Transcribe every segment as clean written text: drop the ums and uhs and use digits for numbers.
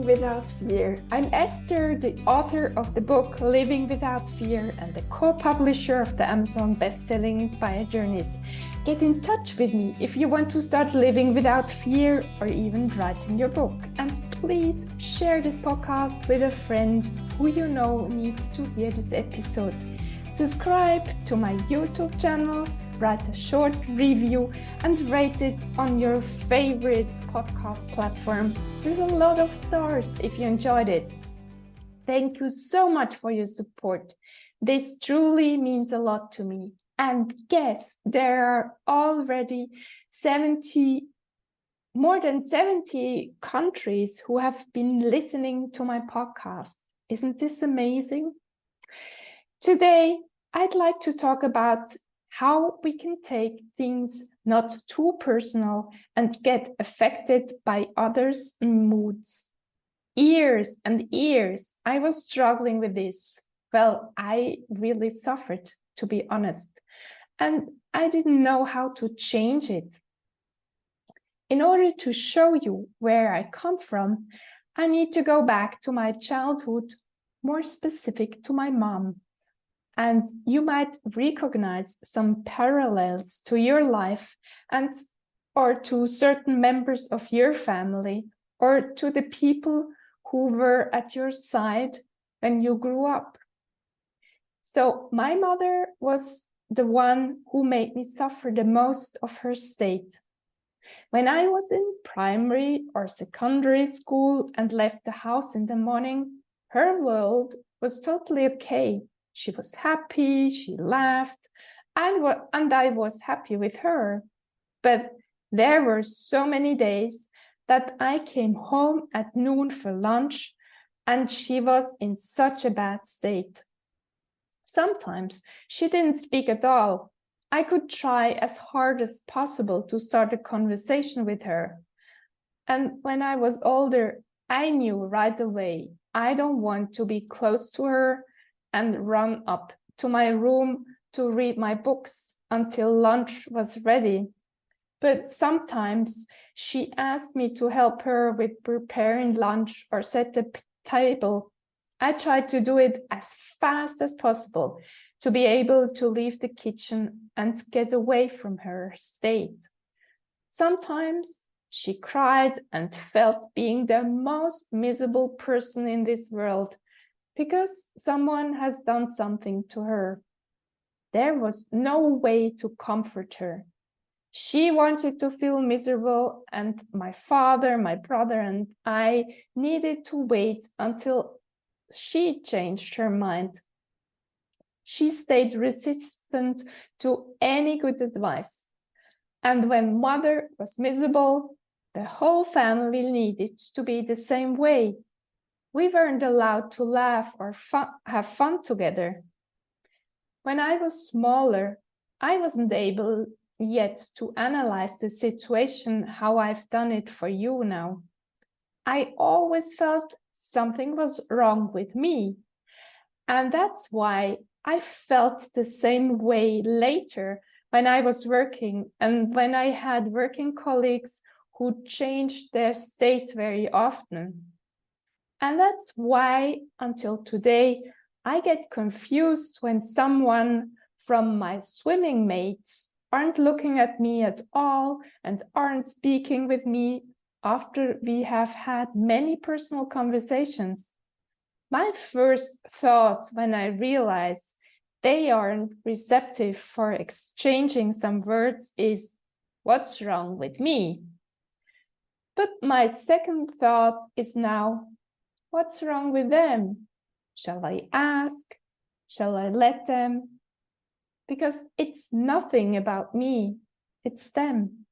Without Fear. I'm Esther, the author of the book Living Without Fear and the co-publisher of the Amazon best-selling Inspired Journeys. Get in touch with me if you want to start living without fear or even writing your book. And please share this podcast with a friend who you know needs to hear this episode. Subscribe to my YouTube channel, write a short review, and rate it on your favorite podcast platform with a lot of stars if you enjoyed it. Thank you so much for your support. This truly means a lot to me. And guess there are already more than 70 countries who have been listening to my podcast. Isn't this amazing? Today, I'd like to talk about how we can take things not too personal and get affected by others' moods. Years and years, I was struggling with this. Well, I really suffered, to be honest, and I didn't know how to change it. In order to show you where I come from, I need to go back to my childhood, more specific to my mom. And you might recognize some parallels to your life or to certain members of your family or to the people who were at your side when you grew up. So my mother was the one who made me suffer the most of her state. When I was in primary or secondary school and left the house in the morning, her world was totally okay. She was happy, she laughed, and I was happy with her. But there were so many days that I came home at noon for lunch and she was in such a bad state. Sometimes she didn't speak at all. I could try as hard as possible to start a conversation with her. And when I was older, I knew right away I don't want to be close to her and run up to my room to read my books until lunch was ready. But sometimes she asked me to help her with preparing lunch or set the table. I tried to do it as fast as possible to be able to leave the kitchen and get away from her state. Sometimes she cried and felt being the most miserable person in this world because someone has done something to her. There was no way to comfort her. She wanted to feel miserable, and my father, my brother, and I needed to wait until she changed her mind. She stayed resistant to any good advice. And when mother was miserable, the whole family needed to be the same way. We weren't allowed to laugh or have fun together. When I was smaller, I wasn't able yet to analyze the situation how I've done it for you now. I always felt something was wrong with me. And that's why I felt the same way later when I was working and when I had working colleagues who changed their state very often. And that's why, until today, I get confused when someone from my swimming mates aren't looking at me at all and aren't speaking with me after we have had many personal conversations. My first thought when I realize they aren't receptive for exchanging some words is, what's wrong with me? But my second thought is now, what's wrong with them? Shall I ask? Shall I let them? Because it's nothing about me, it's them.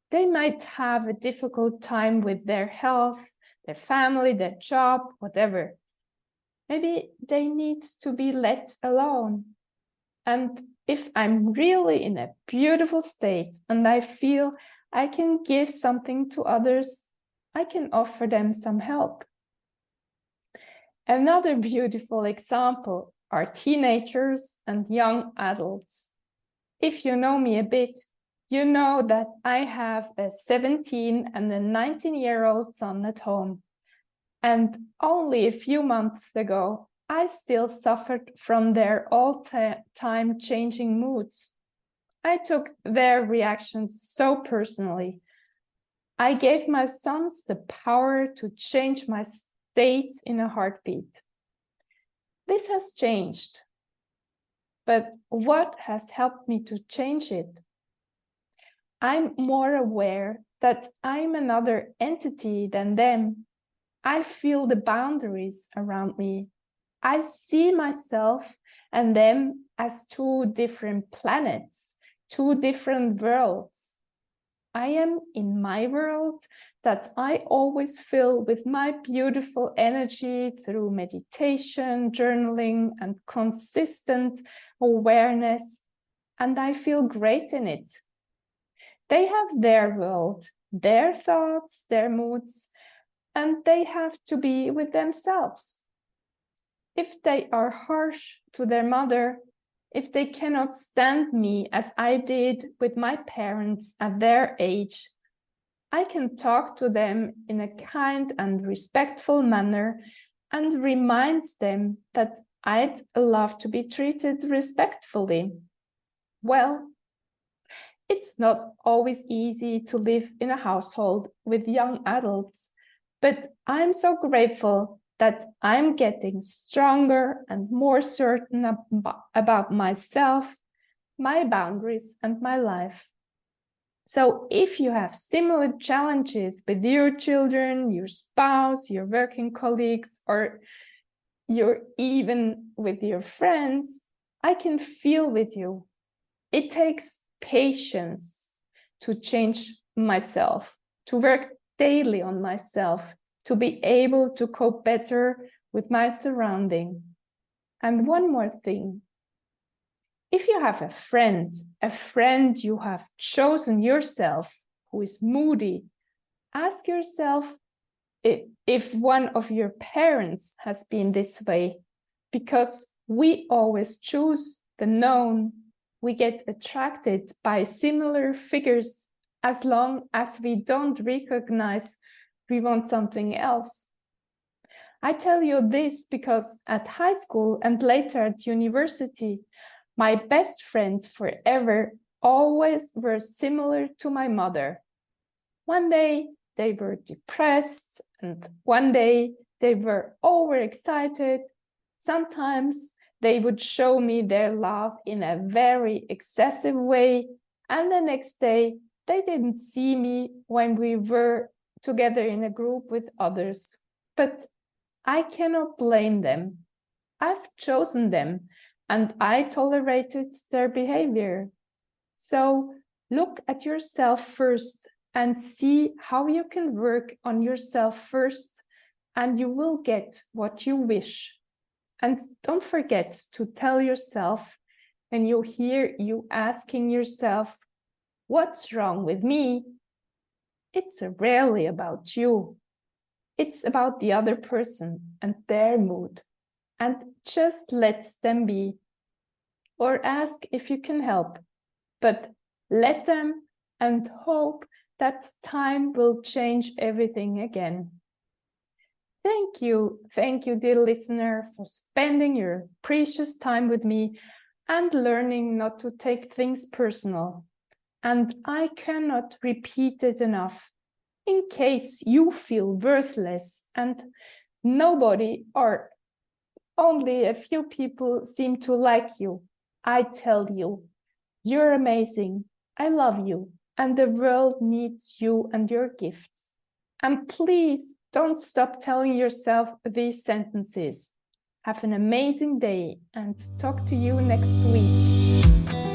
They might have a difficult time with their health, their family, their job, whatever. Maybe they need to be let alone. And if I'm really in a beautiful state and I feel I can give something to others, I can offer them some help. Another beautiful example are teenagers and young adults. If you know me a bit, you know that I have a 17 and a 19-year-old son at home. And only a few months ago, I still suffered from their all-time changing moods. I took their reactions so personally. I gave my sons the power to change my state in a heartbeat. This has changed. But what has helped me to change it? I'm more aware that I'm another entity than them. I feel the boundaries around me. I see myself and them as two different planets, two different worlds. I am in my world that I always fill with my beautiful energy through meditation, journaling, and consistent awareness, and I feel great in it. They have their world, their thoughts, their moods, and they have to be with themselves. If they are harsh to their mother, if they cannot stand me as I did with my parents at their age, I can talk to them in a kind and respectful manner and remind them that I'd love to be treated respectfully. Well, it's not always easy to live in a household with young adults, but I'm so grateful that I'm getting stronger and more certain about myself, my boundaries, and my life. So if you have similar challenges with your children, your spouse, your working colleagues, or you're even with your friends, I can feel with you. It takes patience to change myself, to work daily on myself, to be able to cope better with my surrounding. And one more thing. If you have a friend you have chosen yourself who is moody, ask yourself if one of your parents has been this way, because we always choose the known. We get attracted by similar figures as long as we don't recognize we want something else. I tell you this because at high school and later at university, my best friends forever always were similar to my mother. One day they were depressed, and one day they were overexcited. Sometimes they would show me their love in a very excessive way, and the next day they didn't see me when we were together in a group with others. But I cannot blame them. I've chosen them, and I tolerated their behavior. So look at yourself first and see how you can work on yourself first, and you will get what you wish. And don't forget to tell yourself when you hear you asking yourself, what's wrong with me? It's rarely about you. It's about the other person and their mood. And just let them be. Or ask if you can help. But let them and hope that time will change everything again. Thank you, dear listener, for spending your precious time with me and learning not to take things personal. And I cannot repeat it enough. In case you feel worthless and nobody or only a few people seem to like you, I tell you, you're amazing. I love you, and the world needs you and your gifts. And please don't stop telling yourself these sentences. Have an amazing day and talk to you next week.